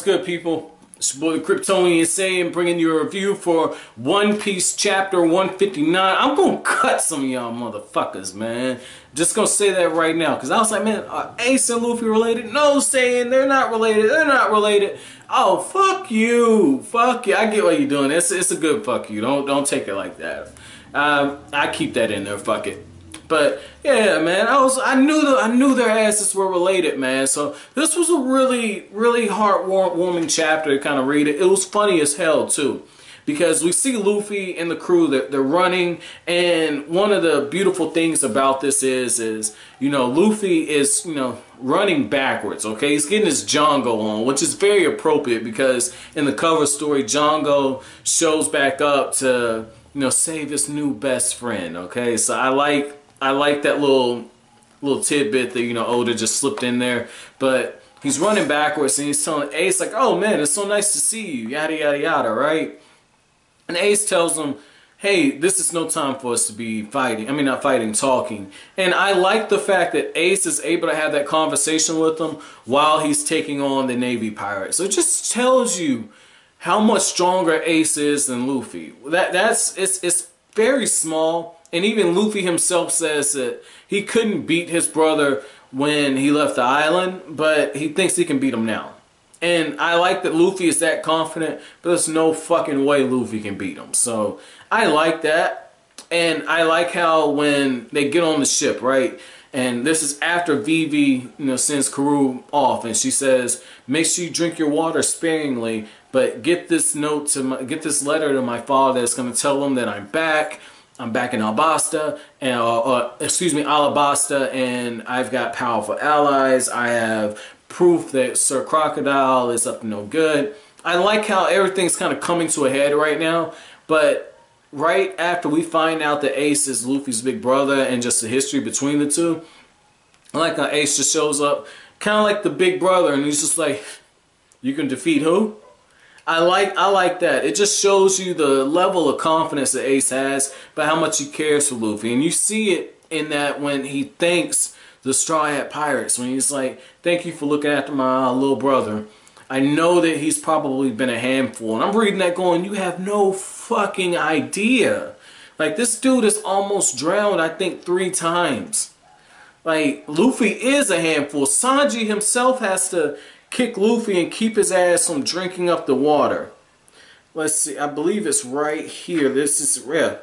What's good, people? It's your boy Kryptonian saying, bringing you a review for One Piece chapter 159. I'm gonna cut some of y'all motherfuckers, man. Just gonna say that right now, because I was like, man, are Ace and Luffy related? No, saying they're not related. They're not related. Oh, fuck you. Fuck you. I get what you're doing. It's a good fuck you. Don't take it like that. I keep that in there. Fuck it. But yeah, man, I knew their asses were related, man. So this was a really heartwarming chapter to kind of read it. It was funny as hell too, because we see Luffy and the crew that they're running, and one of the beautiful things about this is Luffy is running backwards. Okay, he's getting his Django on, which is very appropriate because in the cover story, Django shows back up to save his new best friend. Okay, so I like that little tidbit that Oda just slipped in there. But he's running backwards and he's telling Ace like, "Oh man, it's so nice to see you," yada yada yada, right? And Ace tells him, "Hey, this is no time for us to be fighting. I mean, not fighting, talking." And I like the fact that Ace is able to have that conversation with him while he's taking on the Navy pirate. So it just tells you how much stronger Ace is than Luffy. It's very small. And even Luffy himself says that he couldn't beat his brother when he left the island, but he thinks he can beat him now. And I like that Luffy is that confident, but there's no fucking way Luffy can beat him. So I like that. And I like how when they get on the ship, right? And this is after Vivi, sends Karoo off, and she says, "Make sure you drink your water sparingly, but get this letter to my father that's going to tell him that I'm back. I'm back in Alabasta, and Alabasta, and I've got powerful allies. I have proof that Sir Crocodile is up to no good." I like how everything's kind of coming to a head right now, but right after we find out that Ace is Luffy's big brother and just the history between the two, I like how Ace just shows up, kind of like the big brother, and he's just like, "You can defeat who?" I like that. It just shows you the level of confidence that Ace has, but how much he cares for Luffy. And you see it in that when he thanks the Straw Hat Pirates, when he's like, "Thank you for looking after my little brother. I know that he's probably been a handful." And I'm reading that going, you have no fucking idea. Like, this dude is almost drowned, I think, 3 times. Like, Luffy is a handful. Sanji himself has to kick Luffy and keep his ass from drinking up the water. Let's see, I believe it's right here. This is rare.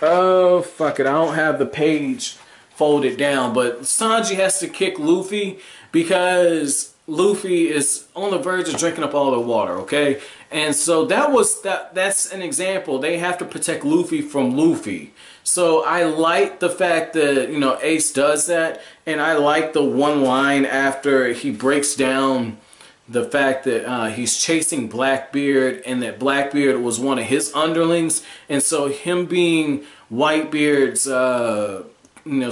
Oh, fuck it. I don't have the page folded down, but Sanji has to kick Luffy because Luffy is on the verge of drinking up all the water, okay? And so that's an example. They have to protect Luffy from Luffy. So I like the fact that, Ace does that, and I like the one line after he breaks down the fact that he's chasing Blackbeard, and that Blackbeard was one of his underlings, and so him being Whitebeard's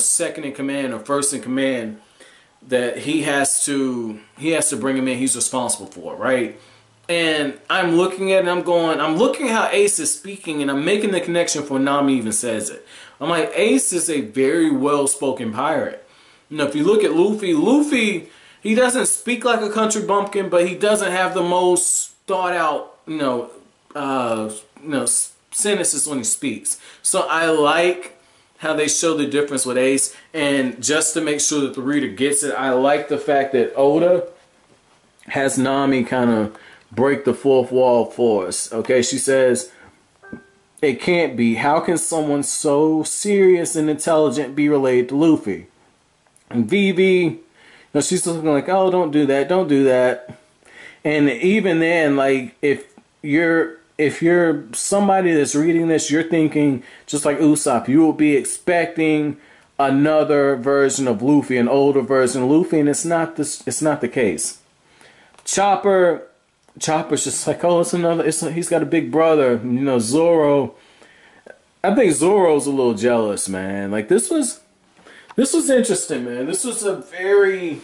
second in command or first in command, that he has to bring him in. He's responsible for it, right? And I'm looking at it, I'm looking how Ace is speaking, and I'm making the connection before Nami even says it. I'm like, Ace is a very well-spoken pirate. If you look at Luffy, he doesn't speak like a country bumpkin, but he doesn't have the most thought out, sentences when he speaks. So I like how they show the difference with Ace, and just to make sure that the reader gets it, I like the fact that Oda has Nami kind of break the fourth wall for us. Okay, she says, "It can't be. How can someone so serious and intelligent be related to Luffy?" And Vivi, she's looking like, "Oh, don't do that, don't do that." And even then, like, if you're somebody that's reading this, you're thinking just like Usopp, you will be expecting another version of Luffy, an older version of Luffy, and it's not the case. Chopper's just like, "Oh, he's got a big brother." Zoro, I think Zoro's a little jealous, man. Like, this was interesting, man. This was a very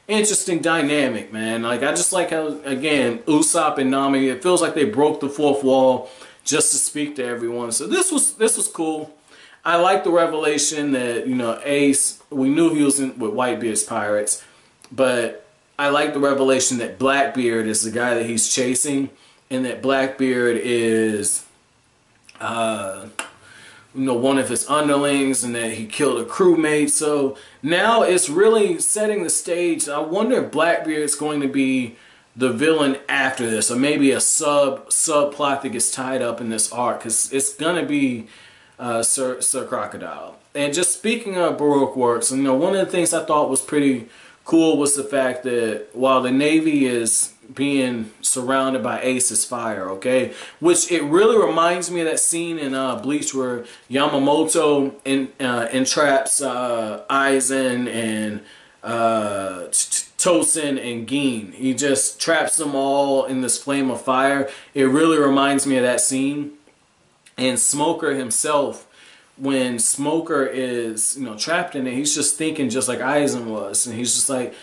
interesting dynamic, man. Like, I just like how, again, Usopp and Nami, it feels like they broke the fourth wall just to speak to everyone. So this was cool. I like the revelation that, you know, Ace, we knew he was in with Whitebeard's pirates, but I like the revelation that Blackbeard is the guy that he's chasing, and that Blackbeard is, you know, one of his underlings, and that he killed a crewmate. So now it's really setting the stage. I wonder if Blackbeard is going to be the villain after this, or maybe a subplot that gets tied up in this arc, because it's gonna be Sir Crocodile. And just speaking of Baroque works, you know, one of the things I thought was pretty cool was the fact that while the Navy is being surrounded by Ace's fire, okay, which it really reminds me of that scene in Bleach where Yamamoto entraps Aizen and Tosin and Gin. He just traps them all in this flame of fire. It really reminds me of that scene. And Smoker himself, when Smoker is, you know, trapped in it, he's just thinking just like Aizen was, and he's just like,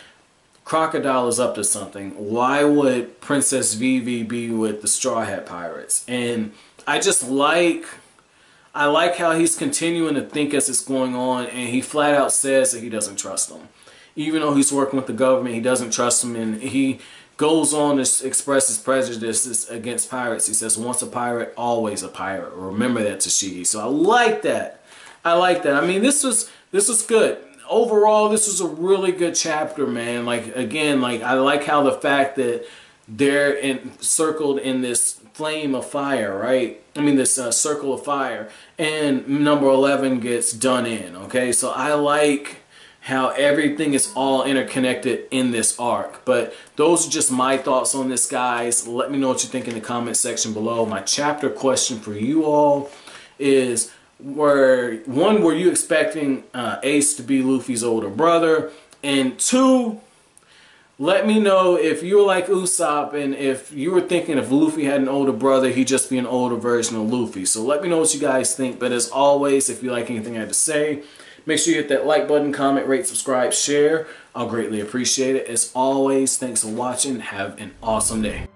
Crocodile is up to something. Why would Princess Vivi be with the Straw Hat Pirates? And I like how he's continuing to think as it's going on, and he flat out says that he doesn't trust them. Even though he's working with the government, he doesn't trust them, and he goes on to express his prejudices against pirates. He says, once a pirate, always a pirate. Remember that, Tashigi. So I like that. I like that. I mean, this was good. Overall, this was a really good chapter, man. Like, again, like, I like how the fact that they're encircled in this flame of fire, right? I mean, this circle of fire, and number 11 gets done in, okay? So I like how everything is all interconnected in this arc. But those are just my thoughts on this, guys. Let me know what you think in the comment section below. My chapter question for you all is, were you expecting Ace to be Luffy's older brother? And 2, let me know if you were like Usopp, and if you were thinking if Luffy had an older brother, he'd just be an older version of Luffy. So let me know what you guys think. But as always, if you like anything I had to say, make sure you hit that like button, comment, rate, subscribe, share. I'll greatly appreciate it. As always, thanks for watching. Have an awesome day.